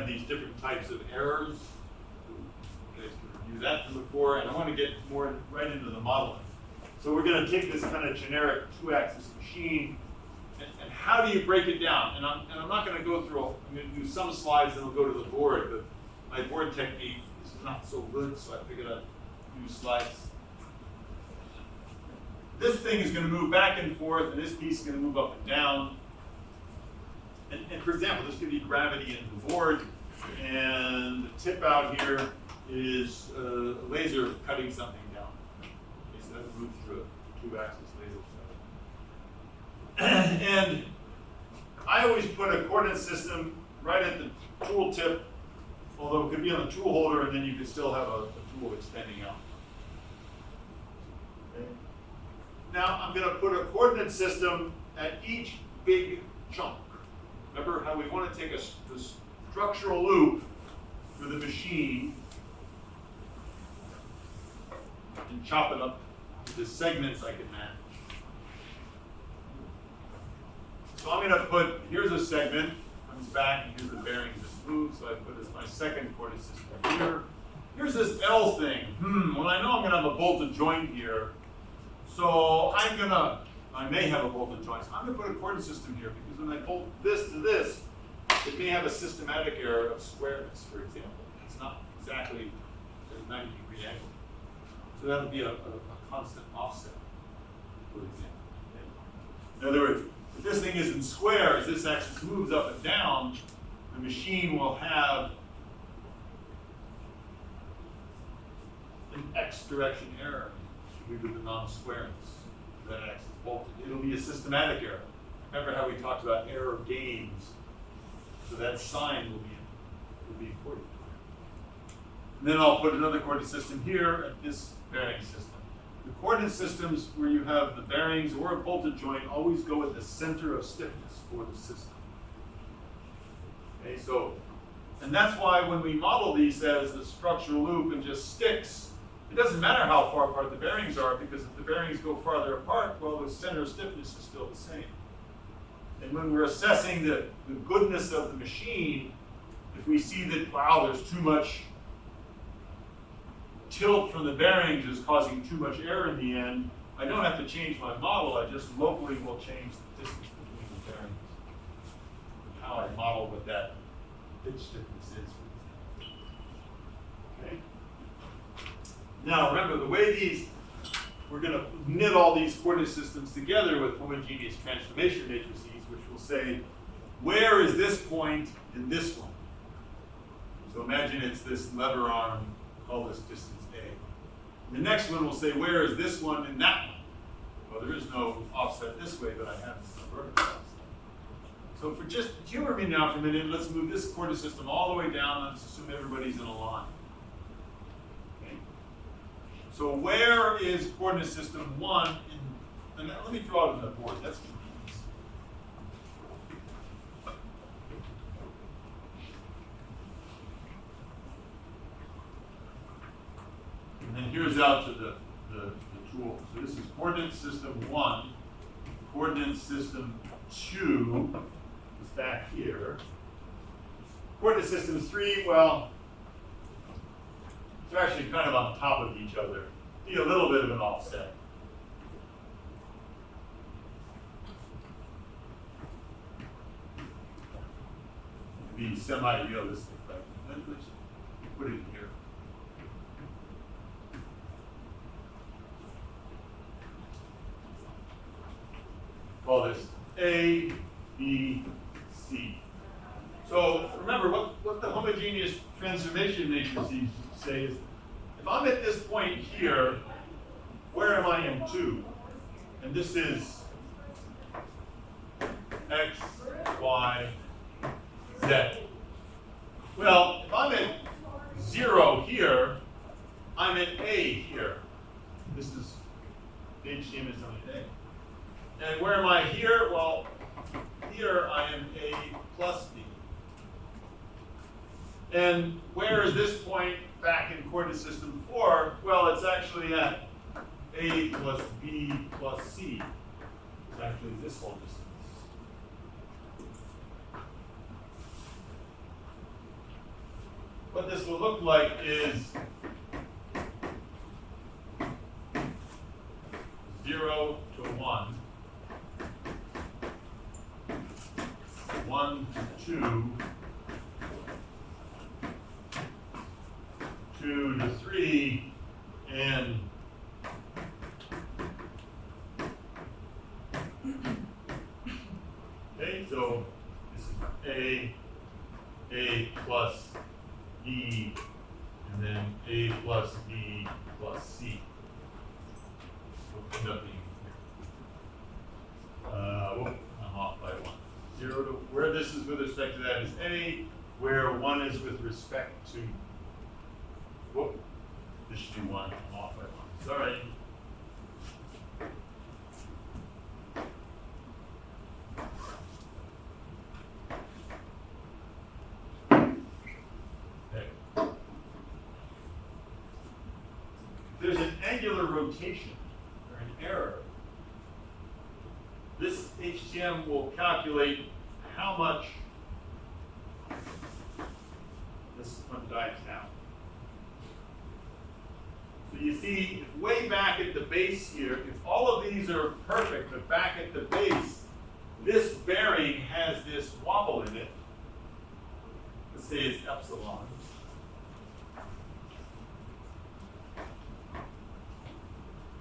have these different types of errors. You guys can review that from before, and I want to get more right into the modeling. So we're going to take this kind of generic two-axis machine, and how do you break it down? And I'm not going to go through, I'm going to do some slides and we'll go to the board, but my board technique is not so good, so I figured I'd use slides. This thing is going to move back and forth, and this piece is going to move up and down. And for example, this could be gravity in the board, and the tip out here is a laser cutting something down. Okay, so that moves through a two-axis laser. And I always put a coordinate system right at the tool tip, although it could be on the tool holder, and then you could still have a tool extending out. Okay. Now I'm going to put a coordinate system at each big chunk. Remember how we want to take a structural loop for the machine and chop it up into segments I can manage. So I'm going to put, here's a segment, comes back, and here's the bearing just moves, so I put as my second coordinate system here. Here's this L thing. Well, I know I'm going to have a bolted joint here, so I may have a bolted joint, so I'm going to put a coordinate system here, because when I bolt this to this, it may have a systematic error of squareness, for example. It's not exactly a 90-degree angle. So that'll be a constant offset, for example. In other words, if this thing isn't square, as this axis moves up and down, the machine will have an X direction error due to the non-squareness of that axis bolted. It'll be a systematic error. Remember how we talked about error gains? So that sign will be important. And then I'll put another coordinate system here at this bearing system. The coordinate systems where you have the bearings or a bolted joint always go at the center of stiffness for the system. Okay, so, and that's why when we model these as the structural loop and just sticks, it doesn't matter how far apart the bearings are, because if the bearings go farther apart, well, the center of stiffness is still the same. And when we're assessing the goodness of the machine, if we see that, wow, there's too much tilt from the bearings is causing too much error in the end, I don't have to change my model, I just locally will change the distance between the bearings. How I model what that pitch stiffness is. Okay. Now remember, the way these, we're going to knit all these coordinate systems together with homogeneous transformation matrices, which will say, where is this point in this one? So imagine it's this lever arm, call this distance A. The next one will say, where is this one in that one? Well, there is no offset this way, but I have a vertical offset. So for just humor me now for a minute, let's move this coordinate system all the way down. Let's assume everybody's in a line. Okay. So where is coordinate system 1 in, and let me draw it on the board. That's convenient. And then here's out to the tool. So this is coordinate system 1. Coordinate system 2 is back here. Coordinate system 3, well, they're actually kind of on top of each other. Be a little bit of an offset. Be semi-realistic, but let's put it here. Call this A, B, C. So remember, what the homogeneous transformation matrices say is, if I'm at this point here, where am I in 2? And this is X, Y, Z. Well, if I'm at 0 here, I'm at A here. This is HCM is on A. And where am I here? Well, here I am A plus B. And where is this point back in coordinate system 4? Well, it's actually at A plus B plus C. It's actually this whole distance. what this will look like is 0 to 1, 1 to 2, 2 to 3, and okay, so this is A plus B, and then A plus B plus C. Will end up being here. I'm off by 1. 0 to, where this is with respect to that is A, where 1 is with respect to, whoop, this should be 1, I'm off by 1. Sorry. There's an angular rotation or an error. This HTM will calculate how much this one dives down. So you see, if way back at the base here, if all of these are perfect, but back at the base, this bearing has this wobble in it. Let's say it's epsilon.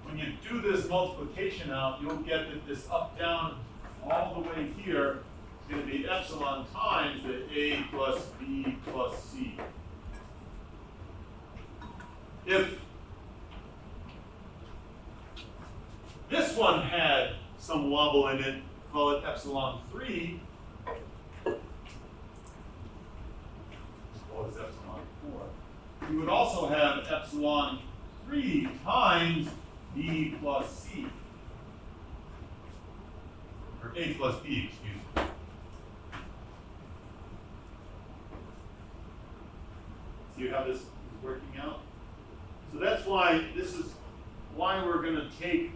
When you do this multiplication out, you'll get that this up, down, all the way here is going to be epsilon times the A plus B plus C. If this one had some wobble in it, call it epsilon 3, call this epsilon 4, you would also have epsilon 3 times B plus C, or A plus B, excuse me. See how this is working out? So that's why, this is why we're going to take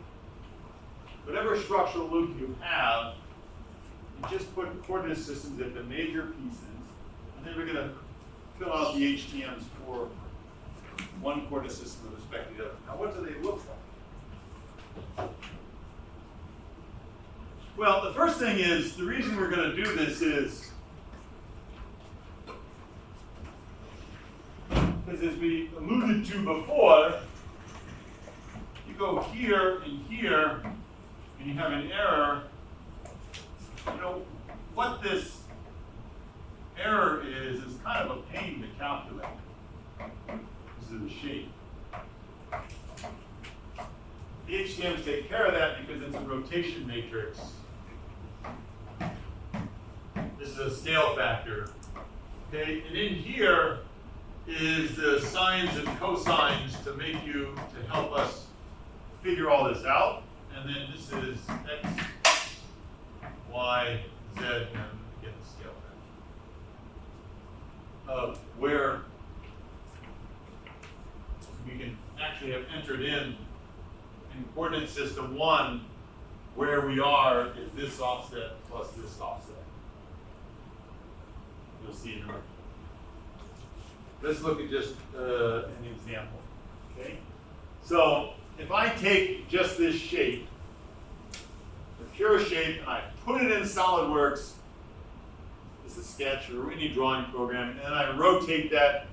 whatever structural loop you have and just put coordinate systems at the major pieces, and then we're going to fill out the HTMs for one coordinate system with respect to the other. Now, what do they look like? Well, the first thing is, the reason we're going to do this is because, as we alluded to before, you go here and here, and you have an error. You know, what this error is kind of a pain to calculate. This is the shape. The HTMs take care of that because it's a rotation matrix. This is a scale factor. Okay, and in here is the sines and cosines to help us figure all this out. And then this is x, y, z, and again the scale factor. Of where we can actually have entered in coordinate system 1, where we are is this offset plus this offset. You'll see in a minute. Let's look at just an example. Okay? So if I take just this shape, the pure shape, and I put it in SolidWorks, this is Sketch or any drawing program, and I rotate that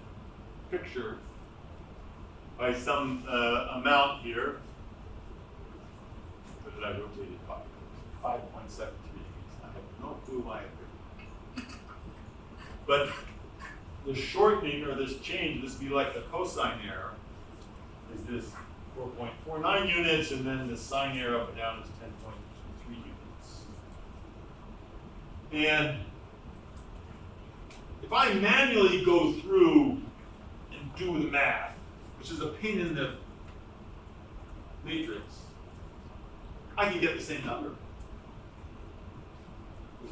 picture by some amount here. What did I rotate it by? 5.73 degrees. I have no clue why I did. But the shortening or this change, this would be like the cosine error, is this 4.49 units, and then the sine error up and down is 10.23 units. And if I manually go through and do the math, which is a pain in the matrix, I can get the same number. With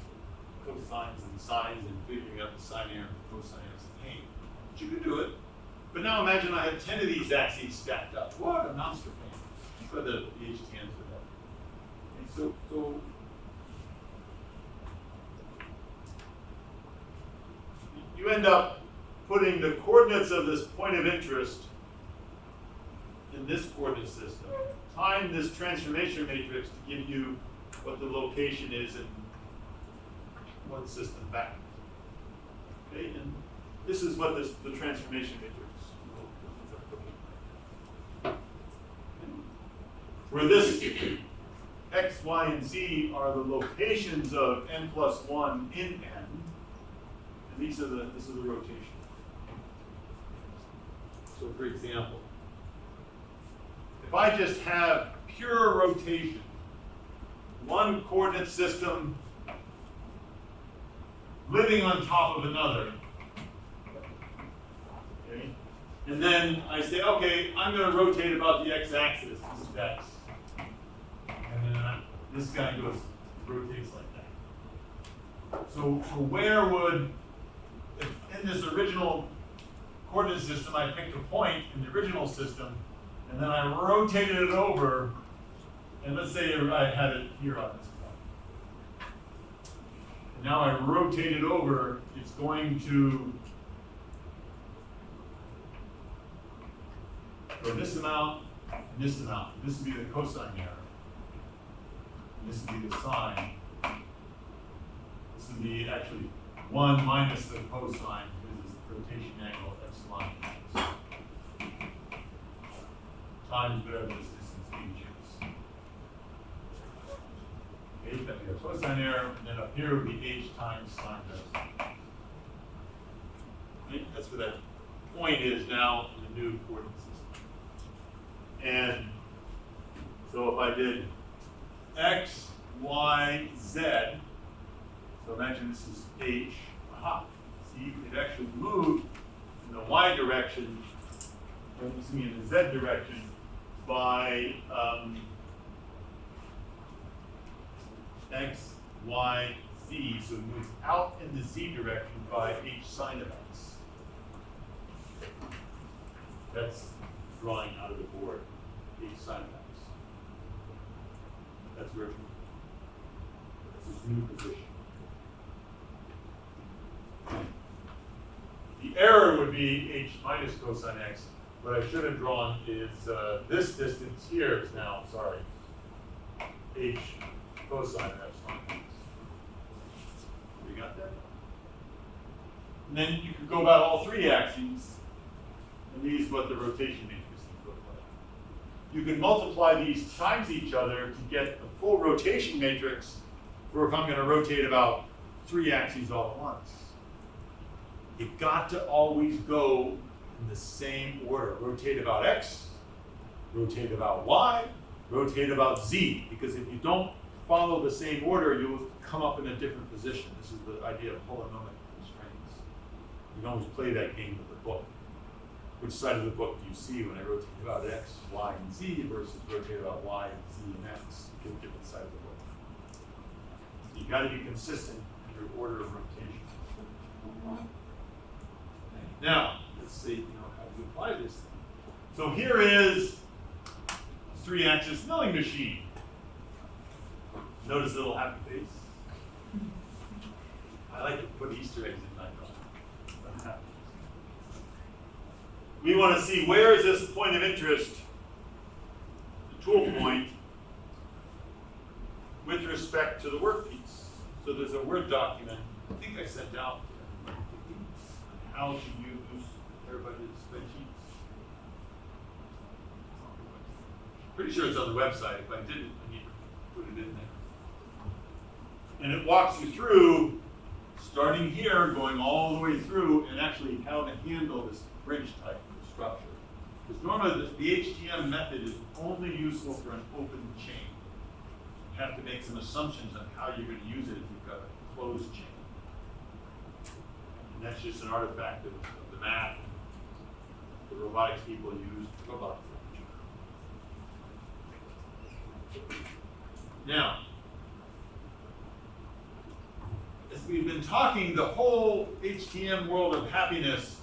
cosines and sines and figuring out the sine error and the cosine error is a pain. But you can do it. But now imagine I have 10 of these axes stacked up. What a monster pain for the HTMs with that. And so you end up putting the coordinates of this point of interest in this coordinate system, time this transformation matrix to give you what the location is in one system back. Okay, and this is what the transformation matrix will. Where this x, y, and z are the locations of n+1 in n, and this is the rotation. So for example, if I just have pure rotation, one coordinate system living on top of another, okay, and then I say, okay, I'm going to rotate about the x-axis, this is x, and then this guy rotates like that. So where would, if in this original coordinate system, I picked a point in the original system, and then I rotated it over, and let's say I had it here on this point. And now I rotate it over, it's going to go this amount, and this amount. This would be the cosine error. And this would be the sine. This would be actually 1 minus the cosine, because it's the rotation angle epsilon. Times whatever this distance h is. H, that would be a cosine error, and then up here would be h times sine delta. Right? That's where that point is now in the new coordinate system. And so if I did x, y, z, so imagine this is h, aha, see, it actually moved in the y direction, or excuse me, in the z direction, by x, y, z, so it moves out in the z direction by h sine of x. That's drawing out of the board, h sine of x. That's where this is new position. The error would be h minus cosine x. What I should have drawn is this distance here is now, sorry, h cosine epsilon x. You got that? And then you could go about all three axes, and these is what the rotation matrices look like. You can multiply these times each other to get the full rotation matrix, or if I'm going to rotate about 3 axes all at once. You've got to always go in the same order. Rotate about x, rotate about y, rotate about z. Because if you don't follow the same order, you'll come up in a different position. This is the idea of polynomial constraints. You can always play that game with the book. Which side of the book do you see when I rotate about x, y, and z versus rotate about y, z, and x? You get a different side of the book. So you got to be consistent in your order of rotation. Now, let's see how to apply this thing. So here is a 3-axis milling machine. Notice the little happy face? I like to put Easter eggs in my drawing. We want to see where is this point of interest, the tool point, with respect to the workpiece. So there's a Word document, I think I sent out how to use everybody's spreadsheets. Pretty sure it's on the website. If I didn't, I need to put it in there. And it walks you through, starting here, going all the way through, and actually how to handle this bridge type of structure. Because normally the HTM method is only useful for an open chain. You have to make some assumptions on how you're going to use it if you've got a closed chain. And that's just an artifact of the math the robotics people use robots. Now, as we've been talking, the whole HTM world of happiness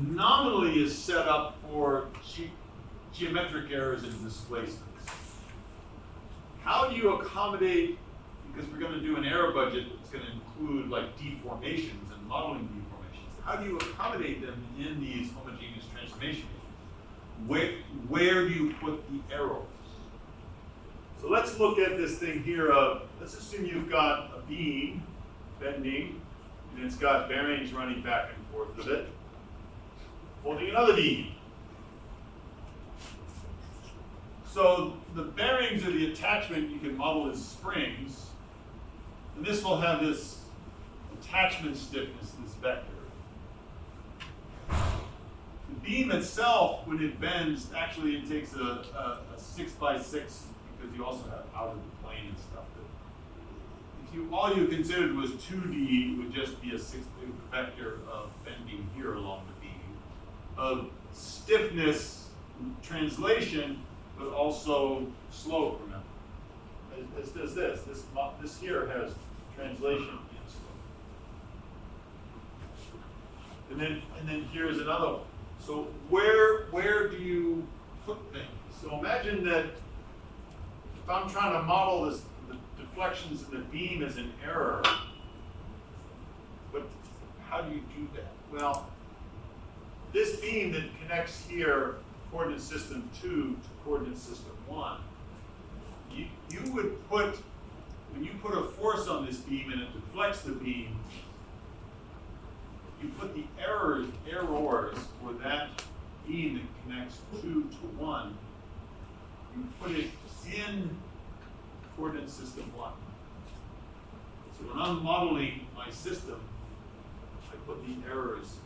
nominally is set up for geometric errors and displacements. How do you accommodate, because we're going to do an error budget that's going to include like deformations and modeling deformations, how do you accommodate them in these homogeneous transformation matrices? Where do you put the arrows? So let's look at this thing here of, let's assume you've got a beam bending, and it's got bearings running back and forth with it, holding another beam. So the bearings of the attachment you can model as springs, and this will have this attachment stiffness, this vector. The beam itself, when it bends, actually it takes a 6x6, because you also have out of the plane and stuff. If all you considered was 2D, it would just be a 6 vector of bending here along the beam, of stiffness, translation, but also slope, remember. As does this. This here has translation and slope. And then here's another one. So where do you put things? So imagine that if I'm trying to model this, the deflections in the beam as an error, but how do you do that? Well, this beam that connects here, coordinate system 2 to coordinate system 1, you would put, when you put a force on this beam and it deflects the beam, you put the errors for that beam that connects 2 to 1, you put it in coordinate system 1. So when I'm modeling my system, I put the errors.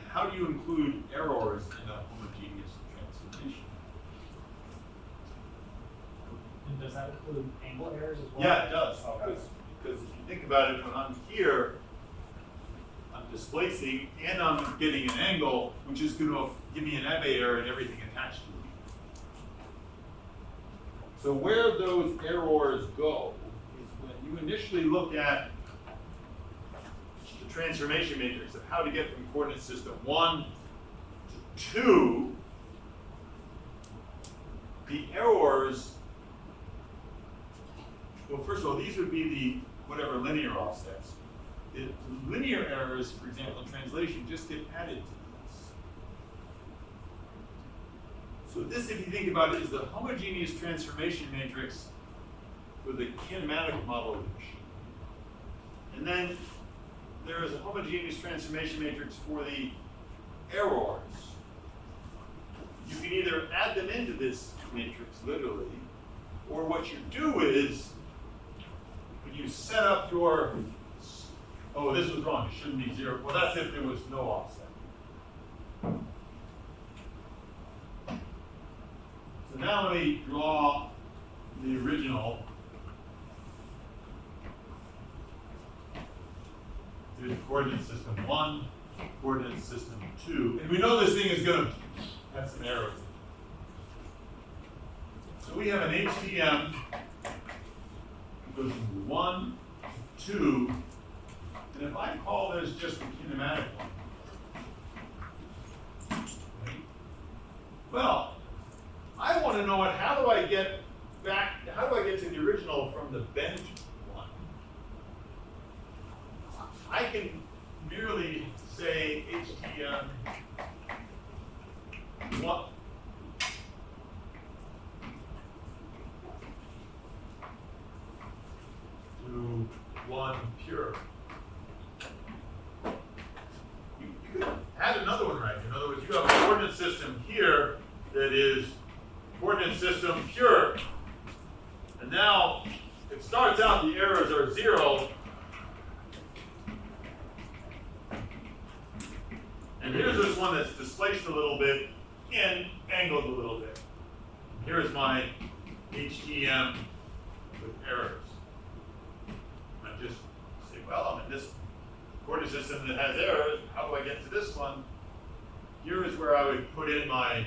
How do you include errors in a homogeneous transformation? And does that include angle errors as well? Yeah, it does. Okay. Because if you think about it, when I'm here, I'm displacing and I'm getting an angle, which is going to give me an Abbe error and everything attached to it. So where those errors go is when you initially look at the transformation matrix of how to get from coordinate system 1 to 2, the errors, well, first of all, these would be the whatever linear offsets. The linear errors, for example, in translation, just get added to this. So this, if you think about it, is the homogeneous transformation matrix for the kinematic model of the machine. And then there is a homogeneous transformation matrix for the errors. You can either add them into this matrix, literally, or what you do is, when you set up your, oh, this was wrong, it shouldn't be 0. Well, that's if there was no offset. So now let me draw the original. Here's coordinate system 1, coordinate system 2. And we know this thing is going to have some arrows. So we have an HTM that goes from 1 to 2. And if I call this just the kinematic one, okay, well, I want to know how do I get back, how do I get to the original from the bent one? I can merely say HTM what to 1 pure. You could add another one right here. In other words, you have a coordinate system here that is coordinate system pure. And now it starts out the errors are 0. And here's this one that's displaced a little bit and angled a little bit. Here's my HTM with errors. I just say, well, I'm in this coordinate system that has errors. How do I get to this one? Here is where I would put in my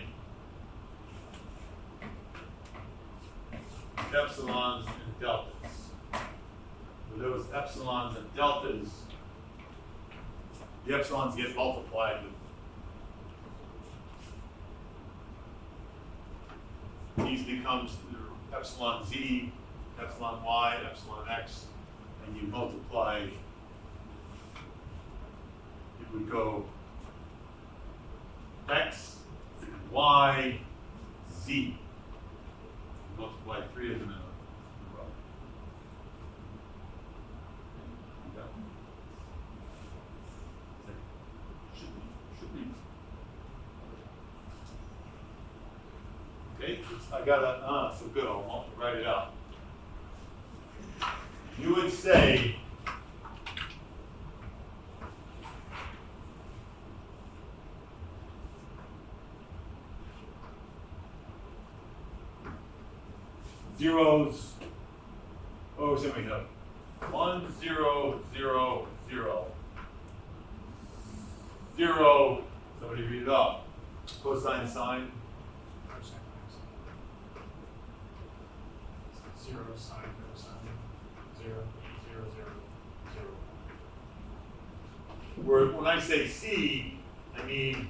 epsilons and deltas. For those epsilons and deltas, the epsilons get multiplied with these becomes epsilon z, epsilon y, epsilon x, and you multiply would go x, y, z. Multiply 3 of them in a row. Yeah. Should be. Okay, I got a, so good, I'll write it out. You would say, zeros, oh, so we have 1, 0, 0, 0. 0, somebody read it off. Cosine, sine. Zero, sine, cosine, 0, 0, 0, 0. When I say C, I mean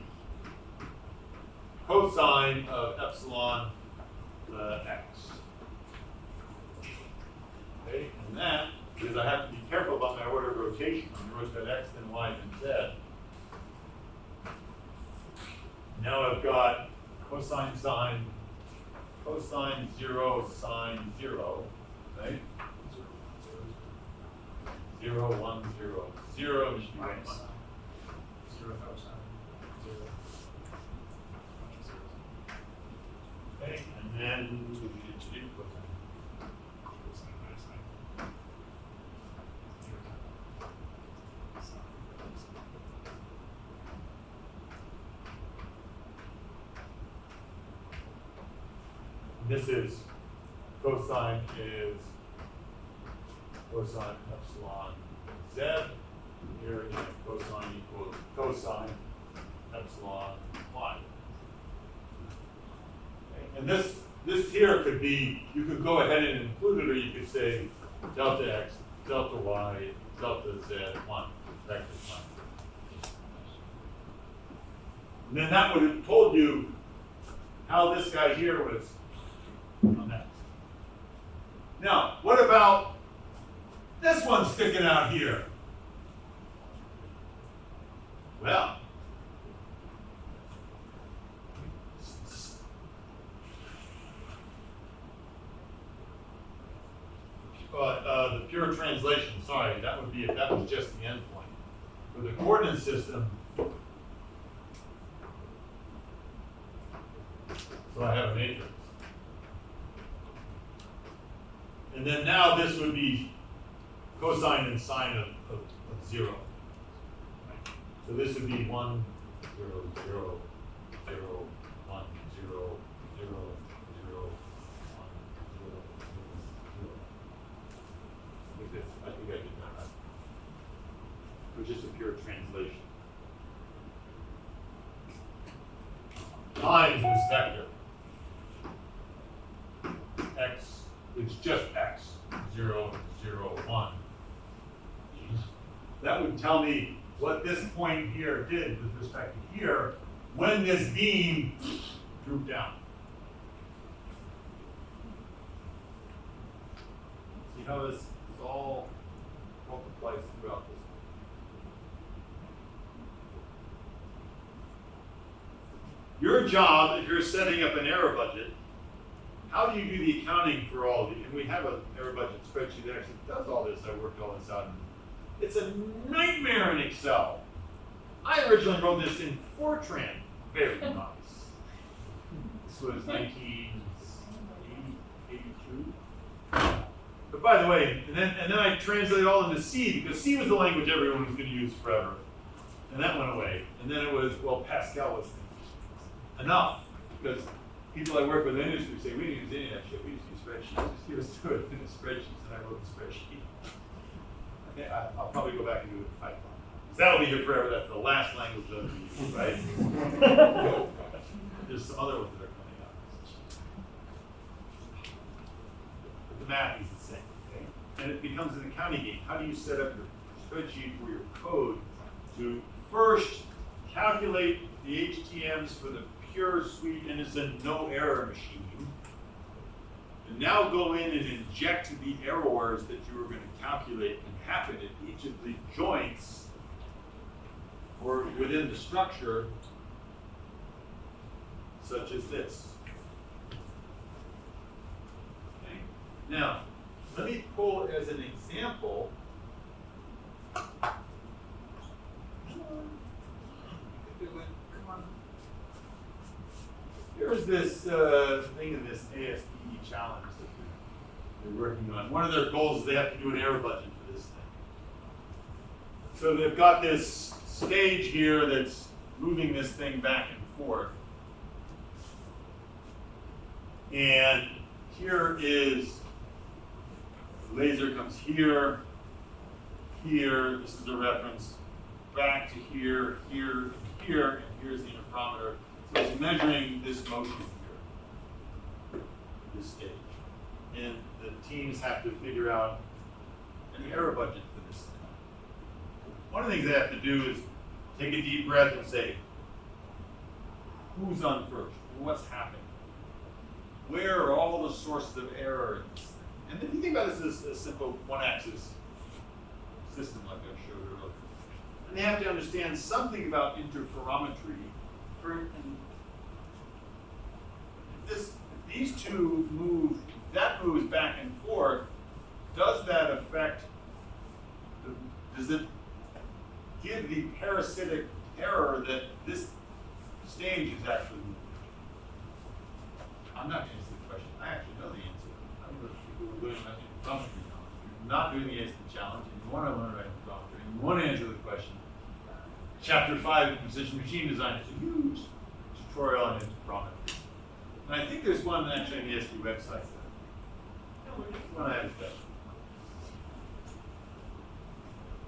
cosine of epsilon x. Okay, and that, because I have to be careful about my order of rotation. When you rotate x, then y, then z. Now I've got cosine, sine, cosine 0, sine 0, right? 0, 1, 0, 0 should be Minus 1. sine. 0 cosine, 0. Okay, and then we should do cosine. Cosine minus sine. 0 sine. This is cosine epsilon z. Here again, cosine equals cosine epsilon y. Okay, and this here could be, you could go ahead and include it, or you could say delta x, delta y, delta z, 1, vector 1. And then that would have told you how this guy here was on that. Now, what about this one sticking out here? Well, the pure translation, sorry, that would be if that was just the endpoint. For the coordinate system, so I have a matrix. And then now this would be cosine and sine of 0. So this would be 1, 0, 0, 0, 1, 0, 0, 0, 1, 0, 0, 0. With this, I think I did that right. It was just a pure translation. Times this vector. X, it's just x, 0, 0, 1. That would tell me what this point here did with respect to here when this beam drooped down. See how this all multiplies throughout this. Your job, if you're setting up an error budget, how do you do the accounting for all of these? And we have an error budget spreadsheet that actually does all this. I worked all this out. It's a nightmare in Excel. I originally wrote this in Fortran. Very nice. This was 1982. But by the way, and then I translated it all into C, because C was the language everyone was going to use forever. And that went away. And then it was, well, Pascal was enough, because people I work with in the industry say, we didn't use any of that shit, we just use spreadsheets. Just give us to it in the spreadsheets, and I wrote the spreadsheet. Okay, I'll probably go back and do it in Python. Because that'll be here forever, that's the last language I'll ever use, right? There's some other ones that are coming out. But the math is the same, okay? And it becomes an accounting game. How do you set up your spreadsheet or your code to first calculate the HTMs for the pure, sweet, innocent, no error machine, and now go in and inject the errors that you were going to calculate and happen at each of the joints or within the structure, such as this. Okay. Now, let me pull as an example. Here's this thing in this ASPE challenge that they're working on. One of their goals is they have to do an error budget for this thing. So they've got this stage here that's moving this thing back and forth. And here is, the laser comes here, here, this is a reference, back to here, here, here, and here's the interferometer. So it's measuring this motion here, this stage. And the teams have to figure out an error budget for this thing. One of the things they have to do is take a deep breath and say, who's on first? What's happening? Where are all the sources of error in this thing? And if you think about this as a simple one-axis system like I showed earlier, and they have to understand something about interferometry. If these two move, that moves back and forth, does that affect, does it give the parasitic error that this stage is actually moving? I'm not going to answer the question. I actually know the answer. I don't know if people who are doing that interferometry now. You're not doing the ASP challenge, and you want to learn about interferometry, and you want to answer the question. Chapter 5 in Precision Machine Design is a huge tutorial on interferometry. And I think there's one actually on the ASP website. One I have done.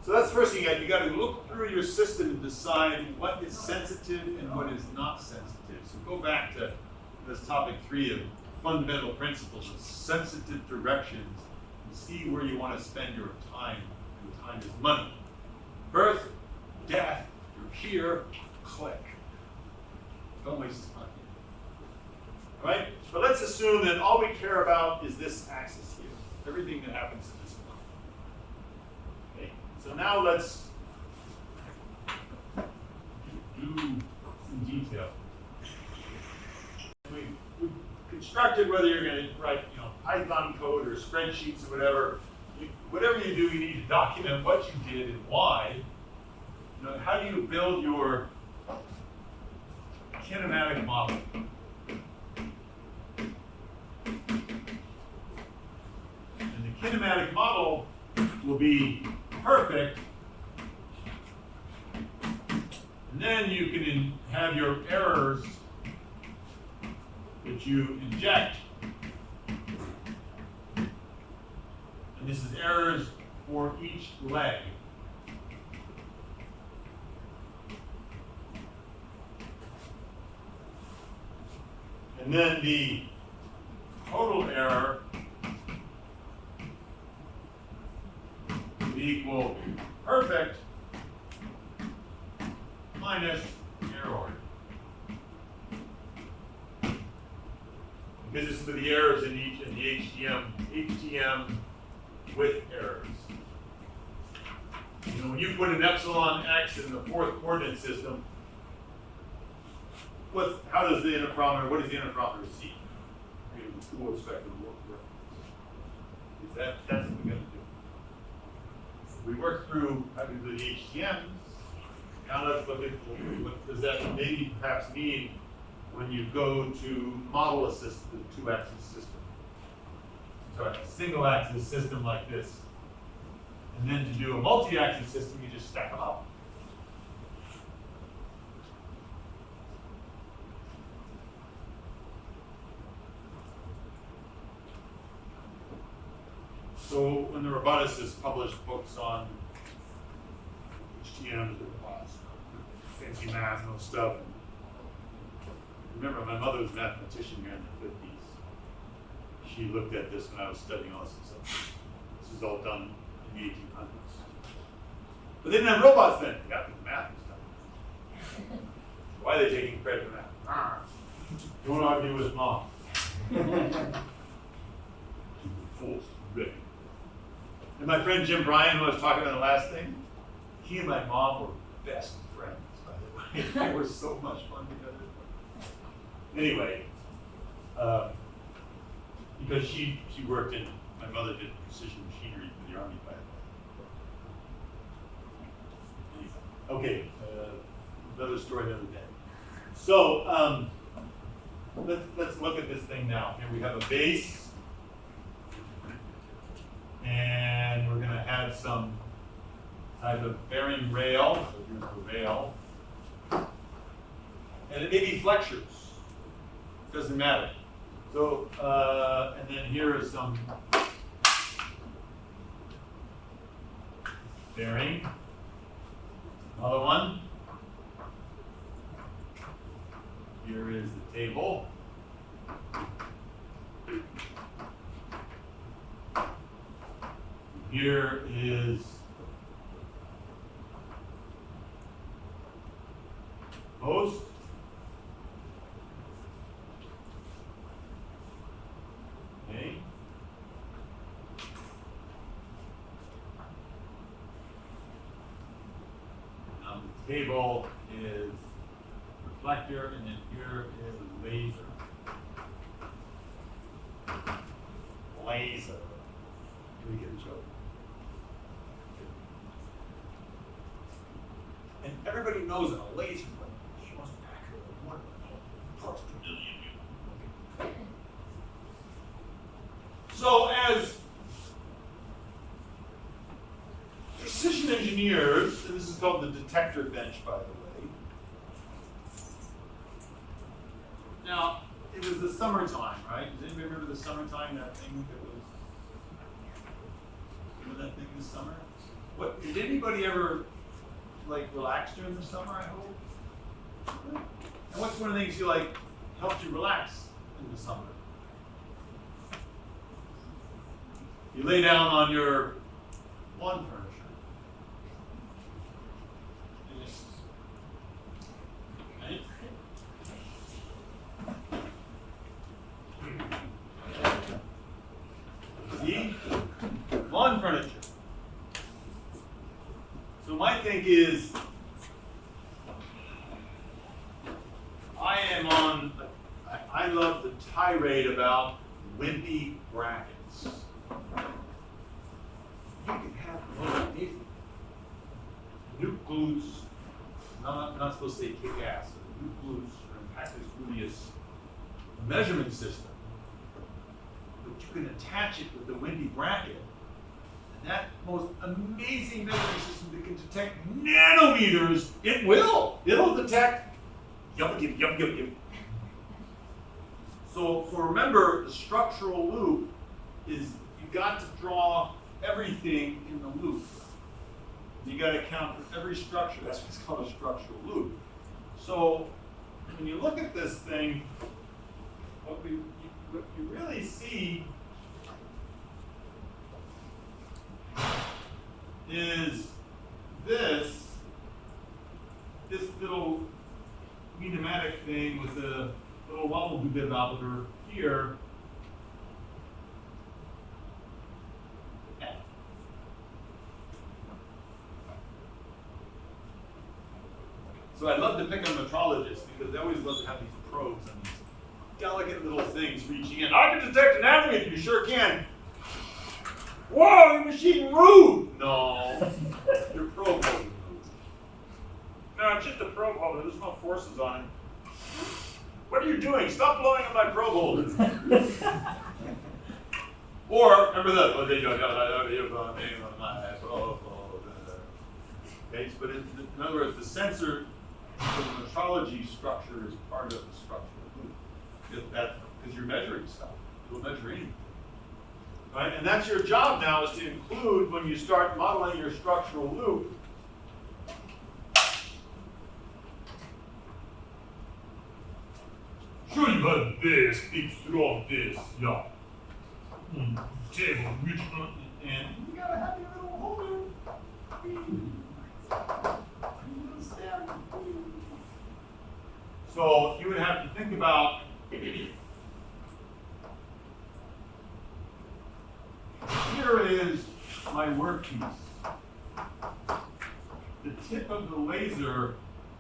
So that's the first thing you got to look through your system and decide what is sensitive and what is not sensitive. So go back to this topic 3 of fundamental principles of sensitive directions and see where you want to spend your time. Your time is money. Birth, death, you're here, click. Don't waste time. All right? But let's assume that all we care about is this axis here. Everything that happens in this one. Okay. So now let's do some detail. We've constructed whether you're going to write, Python code or spreadsheets or whatever. Whatever you do, you need to document what you did and why. How do you build your kinematic model? And the kinematic model will be perfect. And then you can have your errors that you inject. And this is errors for each leg. And then the total error would equal perfect minus error. Because this is for the errors in each in the HTM with errors. When you put an epsilon x in the fourth coordinate system, how does the interferometer, what does the interferometer see? The full spectrum reference. That's what we're going to do. We work through how to do the HTMs. Now let's look at what does that maybe perhaps mean when you go to model a system, a two-axis system. Sorry, a single-axis system like this. And then to do a multi-axis system, you just stack them up. So when the roboticists published books on HTMs, fancy math and all stuff, remember my mother was a mathematician here in the 50s. She looked at this when I was studying all this stuff. This was all done in the 1800s. But they didn't have robots then. They got the math and stuff. Why are they taking credit for that? Don't argue with mom. Fools. Good. And my friend Jim Bryan, who I was talking about the last thing, he and my mom were best friends, by the way. They were so much fun together. Anyway, because she worked in, my mother did precision machinery for the Army, by the way. Anyway, okay, another story another day. So, let's look at this thing now. Here we have a base, and we're gonna have some type of bearing rail. So here's the rail, and it may be flexures. Doesn't matter. So, and then here is some bearing. Another one. Here is the table. Here is post. Okay. Now the table is reflector, and then here is laser. Laser. Do we get a joke? And everybody knows that a laser is like the most accurate one parts per million. Okay. So as precision engineers, and this is called the detector bench, by the way. Now, it was the summertime, right? Does anybody remember the summertime, that thing that was, remember that thing this summer? What, did anybody ever, like, relax during the summer, I hope? And what's one of the things you, like, helped you relax in the summer? You lay down on your lawn furniture. Right? See? Lawn furniture. So my thing is, I love the tirade about wimpy brackets. You can have one these nuke glutes, not supposed to say kick ass. Nuke glutes are in practice really a measurement system. But you can attach it with the wimpy bracket. And that most amazing measurement system that can detect nanometers, it will. It'll detect yup. So remember, the structural loop is you got to draw everything in the loop. You got to count for every structure. That's what's called a structural loop. So when you look at this thing, what you really see is this little pneumatic thing with the little wobble bit wobbler here. So I love to pick on metrologists because they always love to have these probes and these delicate little things reaching in. I can detect an nanometer, you sure can. Whoa, your machine moved! No, your probe holder moved. No, it's just a probe holder, there's no forces on it. What are you doing? Stop blowing up my probe holder. Or, remember that, okay, but in other words, the sensor for the metrology structure is part of the structural loop. Because you're measuring stuff. You'll measure anything. Right? And that's your job now, is to include, when you start modeling your structural loop, sure you have this, big strong this, yeah. Table, original, and you gotta have your little holder. So you would have to think about here is my workpiece. the tip of the laser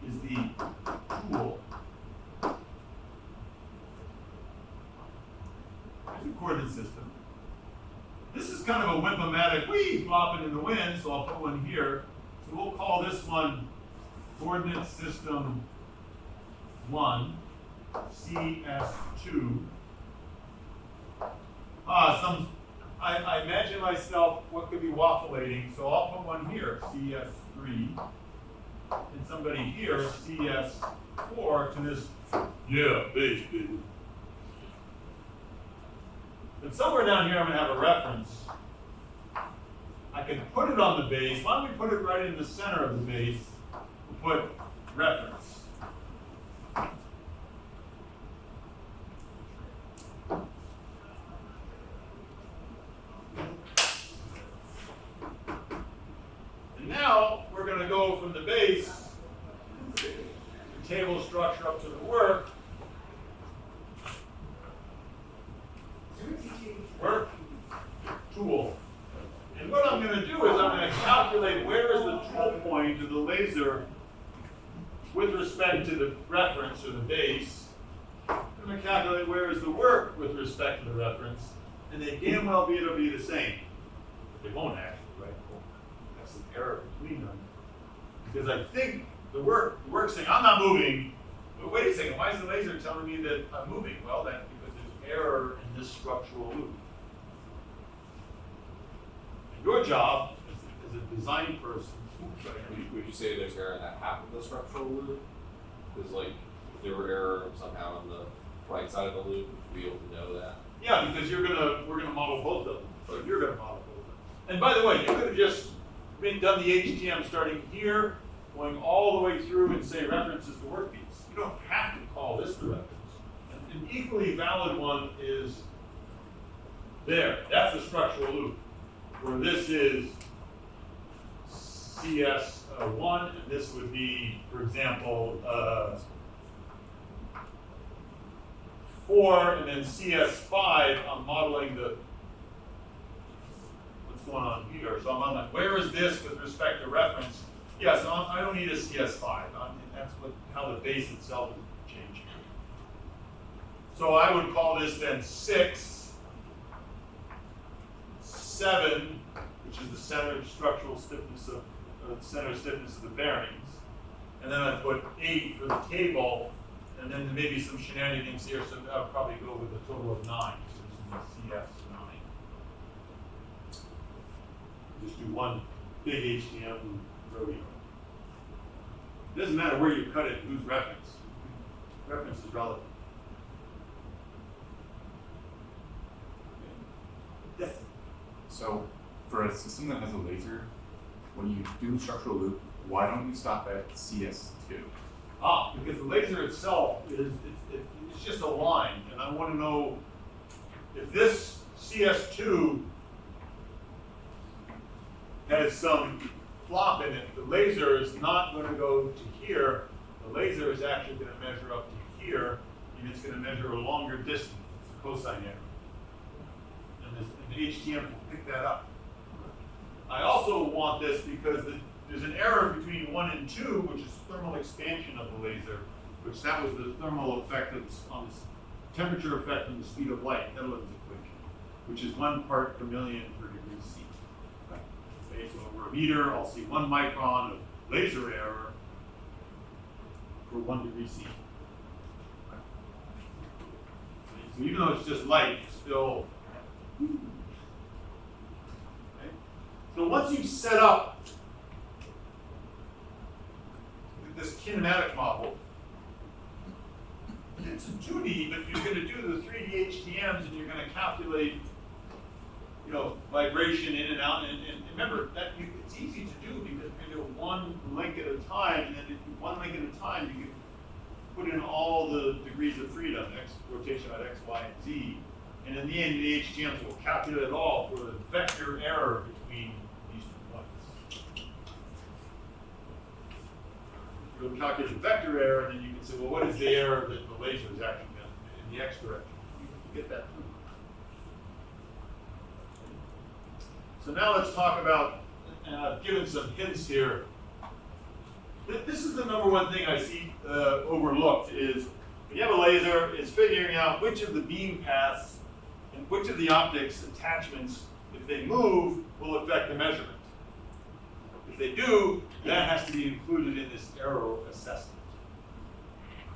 is the tool. There's a coordinate system. This is kind of a wimp-o-matic, wee, flopping in the wind, so I'll put one here. So we'll call this one coordinate system 1, CS2. I imagine myself what could be waffulating, so I'll put one here, CS3, and somebody here, CS4, to this, yeah, base, baby. But somewhere down here I'm gonna have a reference. I can put it on the base. Why don't we put it right in the center of the base? We'll put reference. And now we're going to go from the base, the table structure up to the work. Work tool. And what I'm going to do is I'm going to calculate where is the tool point of the laser with respect to the reference or the base. I'm going to calculate where is the work with respect to the reference, and they damn well it'll be the same. But they won't actually, right? That's an error between them. Because I think the work's saying, I'm not moving, but wait a second, why is the laser telling me that I'm moving? Well, that's because there's error in this structural loop. And your job as a design person, Would you say there's error in that half of the structural loop? Because like, if there were error somehow on the right side of the loop, would you be able to know that? yeah, because we're gonna model both of them. So you're gonna model both of them. And by the way, you could have just done the HTM starting here, going all the way through and say reference is the workpiece. You don't have to call this the reference. An equally valid one is there. That's the structural loop, where this is CS1, and this would be, for example, 4, and then CS5, I'm modeling what's going on here. So I'm on like, where is this with respect to reference? Yeah, so I don't need a CS5. That's how the base itself is changing. So I would call this then 6, 7, which is the center structural stiffness of center stiffness of the bearings, and then I put 8 for the table, and then maybe some shenanigans here. So I'll probably go with a total of 9. So this is CS9. Just do one big HTM rodeo. It doesn't matter where you cut it, whose reference. Reference is relevant. Yes. So, for a system that has a laser, when you do structural loop, why don't you stop at CS2? Because the laser itself it's just a line, and I want to know if this CS2 has some flop in it. The laser is not going to go to here. The laser is actually going to measure up to here, and it's going to measure a longer distance. It's a cosine error. And the HTM will pick that up. I also want this because there's an error between 1 and 2, which is thermal expansion of the laser, which that was the thermal effect on this temperature effect on the speed of light, Netherland's equation, which is 1 part per million per degree C. Okay, so over a meter, I'll see 1 micron of laser error for 1 degree C. Okay. So even though it's just light, it's still. Okay. So once you've set up this kinematic model, it's a 2D, but you're going to do the 3D HTMs and you're going to calculate, vibration in and out. And remember that it's easy to do because you do one link at a time, and then one link at a time you can put in all the degrees of freedom, x rotation at x, y, and z. And in the end, the HTMs will calculate it all for the vector error between these 2 points. You'll calculate the vector error, and then you can say, well, what is the error that the laser is actually in the x direction? You get that too. So now let's talk about, and I've given some hints here. This is the number one thing I see overlooked is when you have a laser, it's figuring out which of the beam paths and which of the optics attachments, if they move, will affect the measurement. If they do, that has to be included in this error assessment.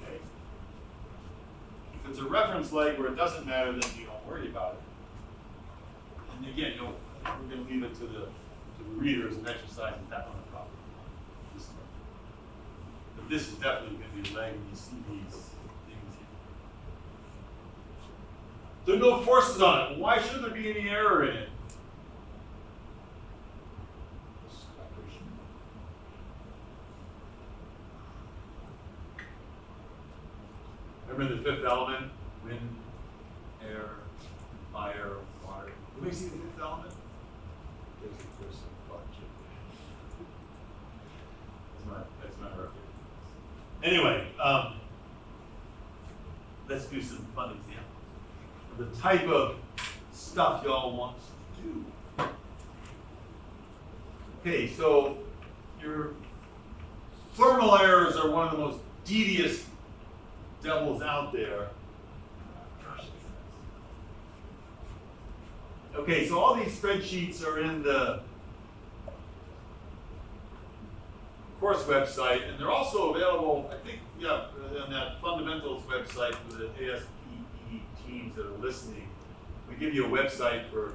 Okay? If it's a reference leg where it doesn't matter, then you don't worry about it. And again, we're going to leave it to the reader as an exercise in that on the problem. But this is definitely going to be leg, and you see these things here. There are no forces on it. Why should there be any error in it? Remember the fifth element? Wind, air, fire, water. Can we see the fifth element? That's not our favorite. Anyway, let's do some fun examples of the type of stuff y'all want us to do. Okay, so your thermal errors are one of the most devious devils out there. Okay, so all these spreadsheets are in the course website, and they're also available, I think, yeah, on that fundamentals website for the ASPE teams that are listening. We give you a website for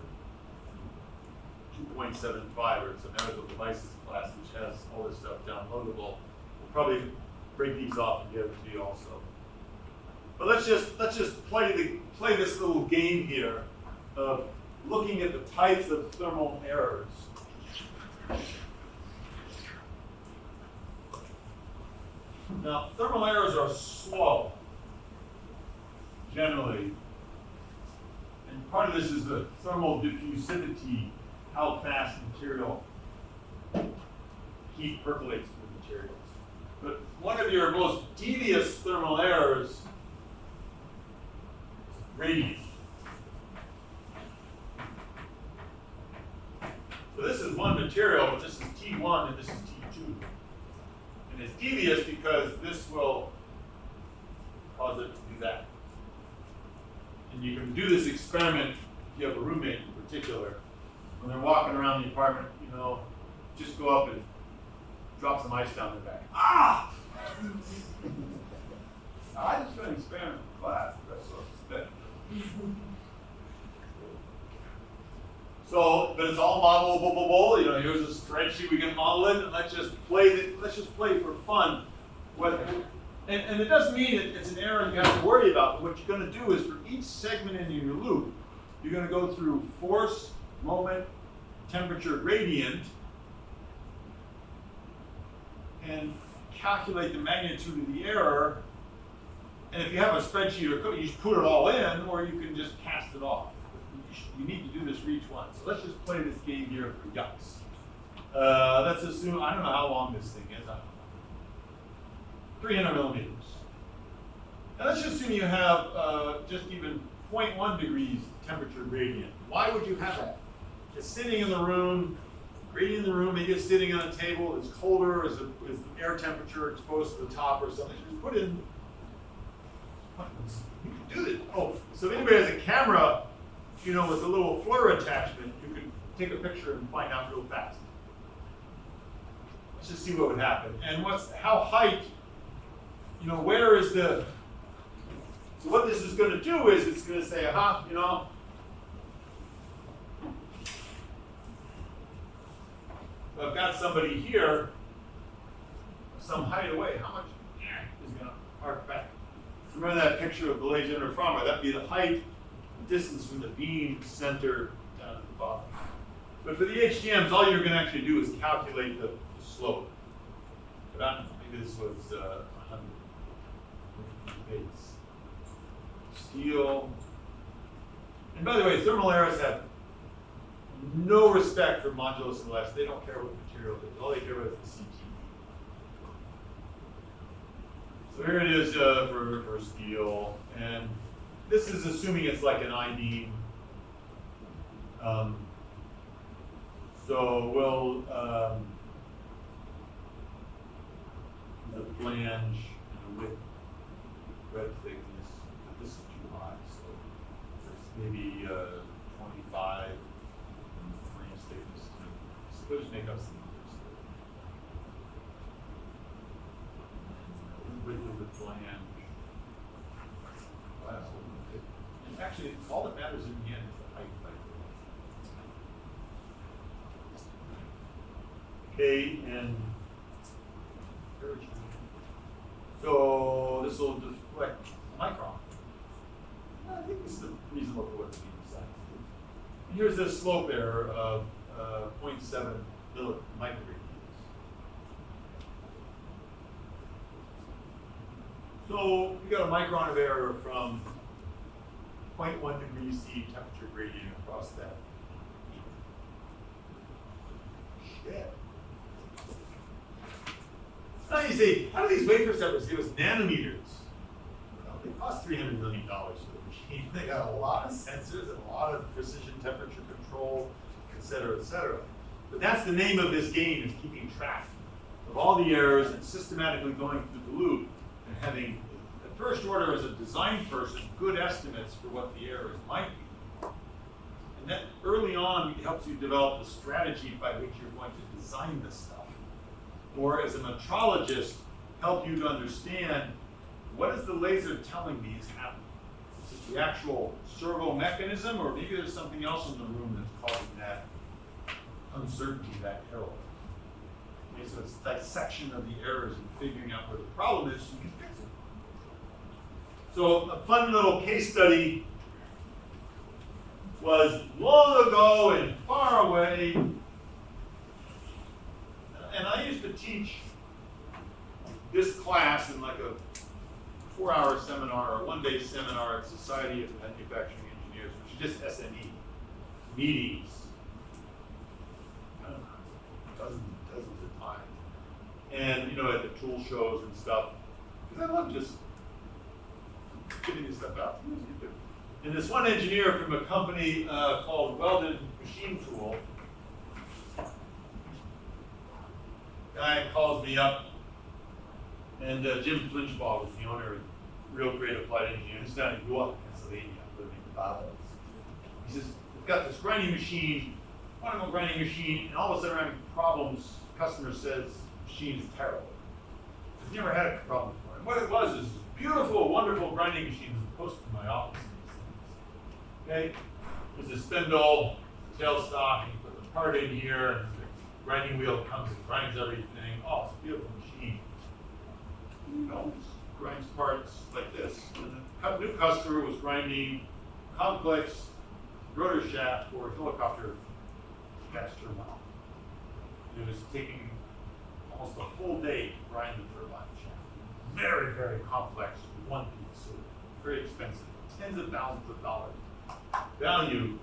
2.75, or it's a medical devices class, which has all this stuff downloadable. We'll probably break these off and give it to you also. But let's just play this little game here of looking at the types of thermal errors. Now, thermal errors are slow, generally. And part of this is the thermal diffusivity, how fast material heat percolates through materials. But one of your most devious thermal errors is radiant. So this is one material, but this is T1 and this is T2. And it's devious because this will cause it to do that. And you can do this experiment if you have a roommate in particular. When they're walking around the apartment, just go up and drop some ice down their back. Ah! I just got an experiment in class. That's so spit. So, but it's all modelable. Here's a spreadsheet, we can model it, and let's just play for fun. And it doesn't mean it's an error you have to worry about, but what you're going to do is for each segment in your loop, you're going to go through force, moment, temperature, gradient, and calculate the magnitude of the error. And if you have a spreadsheet or code, you just put it all in, or you can just cast it off. You need to do this for each one. So let's just play this game here for yucks. Let's assume, I don't know how long this thing is. I don't know. 300 millimeters. And let's just assume you have just even 0.1 degrees temperature gradient. Why would you have that? It's sitting in the room, gradient in the room, maybe it's sitting on a table, it's colder, is the air temperature exposed to the top or something. Just put in, you can do this. Oh, so if anybody has a camera, with a little FLIR attachment, you can take a picture and find out real fast. Let's just see what would happen. And how height, where is so what this is going to do is it's going to say, I've got somebody here, some height away. How much is going to arc back? So remember that picture of the laser interferometer? That'd be the height, the distance from the beam center down to the bottom. But for the HDMs, all you're going to actually do is calculate the slope. But maybe this was 100 base. Steel. And by the way, thermal errors have no respect for modulus and less. They don't care what the material is. All they care about is the CT. So here it is for steel. And this is assuming it's like an I-beam. So we'll flange and the width, breadth thickness, but this is too high, so it's maybe 25 flange thickness. So just make up some numbers. Width of the flange. Wow. And actually, all that matters in the end is the height. Okay, and so this will deflect a micron. I think this is reasonable for what the beam size is. And here's the slope error of 0.7 micrograms. So we got a micron of error from 0.1 degrees C temperature gradient across that. Shit. Now you say, how do these wafer steppers give us nanometers? Well, they cost $300 million for the machine. They got a lot of sensors and a lot of precision temperature control, et cetera, et cetera. But that's the name of this game, is keeping track of all the errors and systematically going through the loop and having, at first order as a design person, good estimates for what the errors might be. And that early on helps you develop the strategy by which you're going to design this stuff. Or as a metrologist, help you to understand what is the laser telling me is happening. Is it the actual servo mechanism, or maybe there's something else in the room that's causing that uncertainty, that error. Okay, so it's dissection of the errors and figuring out where the problem is so you can fix it. So a fun little case study was long ago and far away. And I used to teach this class in like a 4-hour seminar or one-day seminar at Society of Manufacturing Engineers, which is just SME meetings, dozens of times. And you know, at the tool shows and stuff, because I love just getting this stuff out. And this one engineer from a company called Welded Machine Tool, guy calls me up, and Jim Flinchball was the owner, real great applied engineer. He's down in York, Pennsylvania, living in Davos. He says, we've got this grinding machine, wonderful grinding machine, and all of a sudden we're having problems. Customer says, machine's terrible. He's never had a problem before. And what it was is this beautiful, wonderful grinding machine was posted in my office. Okay? There's a spindle, tailstock, and you put the part in here, and grinding wheel comes and grinds everything. Oh, it's a beautiful machine. You know, grinds parts like this. And the new customer was grinding complex rotor shaft for a helicopter gas turbine. And it was taking almost a whole day to grind the turbine shaft. Very, very complex, one piece, so very expensive, tens of thousands of dollars value.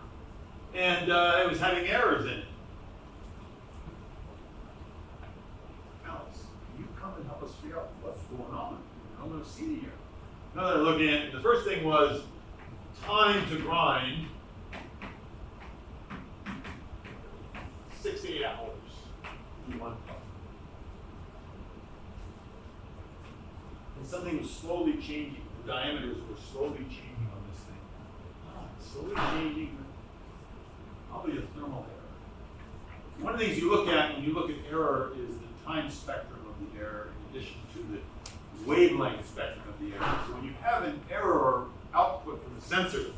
And it was having errors in it. You come and help us figure out what's going on. I'm going to see here. Now they're looking at, the first thing was time to grind, 6 to 8 hours in one part. And something was slowly changing. The diameters were slowly changing on this thing. Slowly changing, probably a thermal error. One of the things you look at when you look at error is the time spectrum of the error in addition to the wavelength spectrum of the error. So when you have an error output from the sensors,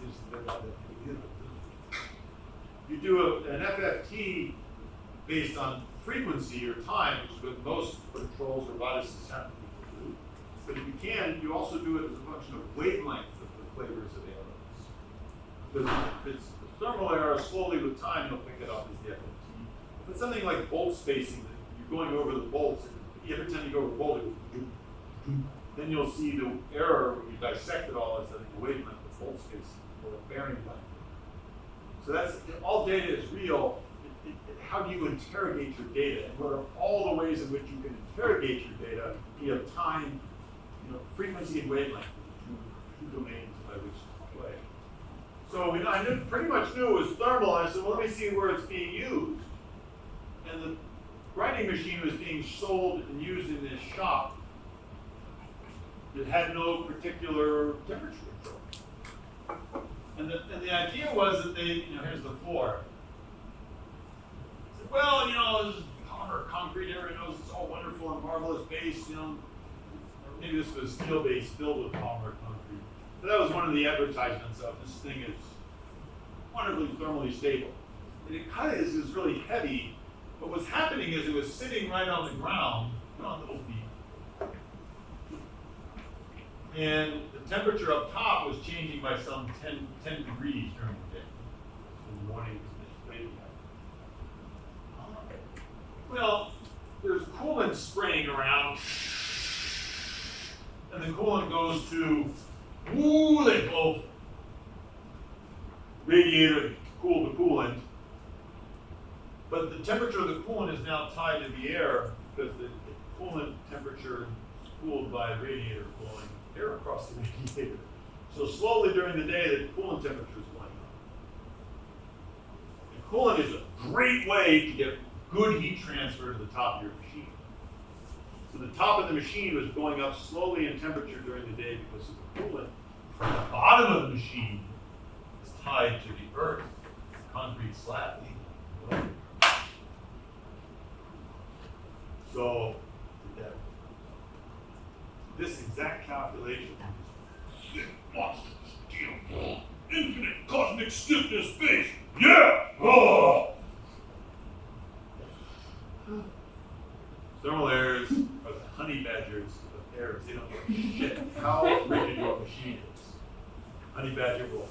you do an FFT based on frequency or time, which is what most controls or lattices have to do. But if you can, you also do it as a function of wavelength of the flavors of errors. Because if it's the thermal error, slowly with time, you'll pick it up as the FFT. If it's something like bolt spacing, that you're going over the bolts, and every time you go over the bolt, it goes, then you'll see the error when you dissect it all as the wavelength of bolt spacing or a bearing length. So that's, all data is real. How do you interrogate your data? And what are all the ways in which you can interrogate your data? You have time, frequency and wavelength, two domains by which to play. So I pretty much knew it was thermal, and I said, well, let me see where it's being used. And the grinding machine was being sold and used in this shop It had no particular temperature control. And the idea was that they, here's the floor. Said, well, this is polymer concrete, everybody knows it's all wonderful and marvelous base, or maybe this was steel base filled with polymer concrete. But that was one of the advertisements of this thing is wonderfully thermally stable. And it kind of is really heavy, but what's happening is it was sitting right on the ground, on little feet. And the temperature up top was changing by some 10 degrees during the day. In the morning, it's raining. Well, there's coolant spraying around, and the coolant goes to, they blow radiator to cool the coolant. But the temperature of the coolant is now tied to the air because the coolant temperature is cooled by the radiator blowing air across the radiator. So slowly during the day, the coolant temperature is going up. And coolant is a great way to get good heat transfer to the top of your machine. So the top of the machine was going up slowly in temperature during the day because of the coolant. The bottom of the machine is tied to the earth, concrete slab. So this exact calculation is thick monster steel, infinite cosmic stiffness base. Yeah! Oh! Thermal airs are the honey badgers of airs. They don't give a shit how rigid your machine is. Honey badger will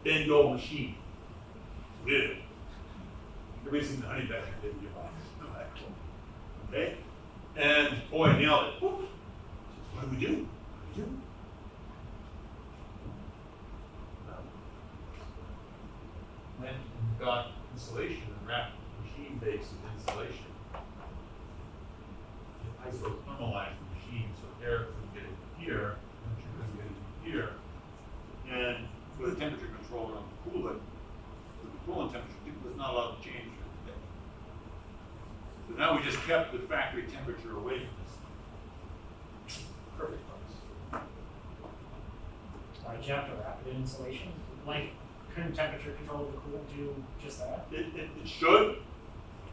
bend your machine. Really. Everybody's seen the honey badger video. Okay? And boy, nailed it. What do we do? When you've got insulation and wrapped machine base with insulation, it isothermalizes the machine so air can get in here, temperature can get in here. And with the temperature controller on the coolant, the coolant temperature was not allowed to change during the day. So now we just kept the factory temperature away from this. Perfect place. Why'd you have to wrap it in insulation? Like, couldn't temperature control of the coolant do just that? It should,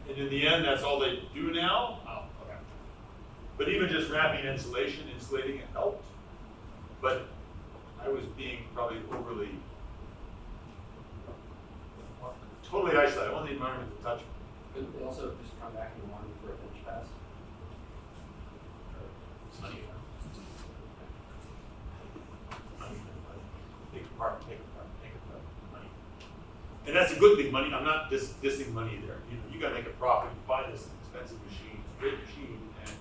and in the end, that's all they do now. Oh, okay. But even just wrapping insulation, insulating it helped. But I was being probably overly, totally isolated. I want the environment to touch me. Couldn't they also just come back in the morning for a bench pass? It's money. Take apart, money. And that's a good thing, money. I'm not dissing money there. You gotta make a profit. You buy this expensive machine, great machine, and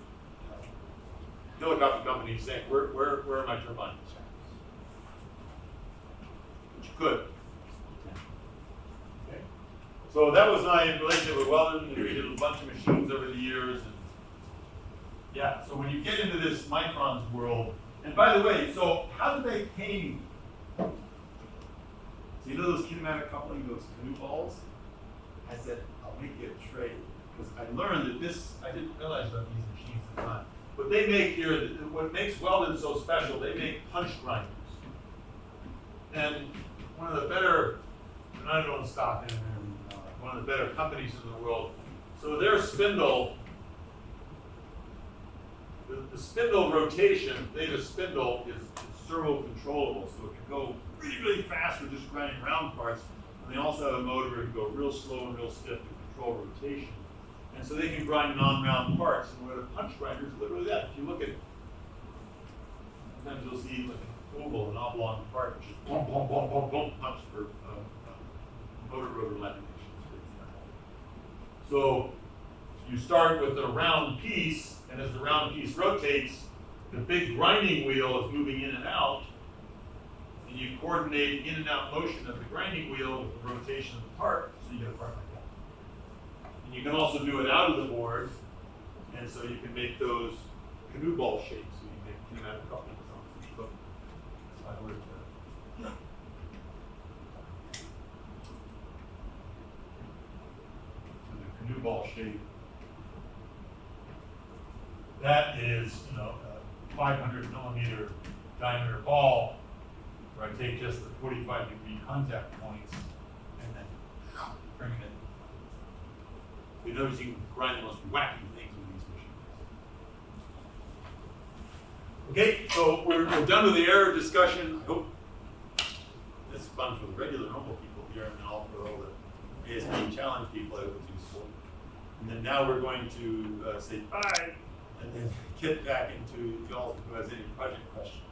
helicopter company is saying, where are my turbines? But you could. Okay. So that was my relationship with Weldon, and we did a bunch of machines over the years. And yeah, so when you get into this microns world, and by the way, so how do they pay? So you know those kinematic coupling, those canoe balls? I said, I'll make you a trade. Because I learned that this, I didn't realize about these machines at the time. What they make here, what makes Weldon so special, they make punch grinders. And one of the better, and I don't stop in there, one of the better companies in the world. So their spindle, the spindle rotation, the spindle is servo controllable, so it can go really, really fast for just grinding round parts. And they also have a motor that can go real slow and real stiff to control rotation. And so they can grind non-round parts. And where the punch grinder is literally that. If you look at, sometimes you'll see like an oval, an oblong part, which is boom, boom, boom, boom, boom, punch for motor rotor lamination. So you start with a round piece, and as the round piece rotates, the big grinding wheel is moving in and out, and you coordinate in and out motion of the grinding wheel with the rotation of the part, so you get a part like that. And you can also do it out of the board, and so you can make those canoe ball shapes, so you make kinematic couplings on each book. That's how I work there. So the canoe ball shape, that is, 500 millimeter diameter ball, where I take just the 45-degree contact points and then bring it in. You notice you can grind the most wacky things with these machines. Okay, so we're done with the error discussion. I hope this is fun for the regular normal people here, and all for all the ASP challenge people. I hope it's useful. And then now we're going to say bye, and then get back into y'all who has any project questions.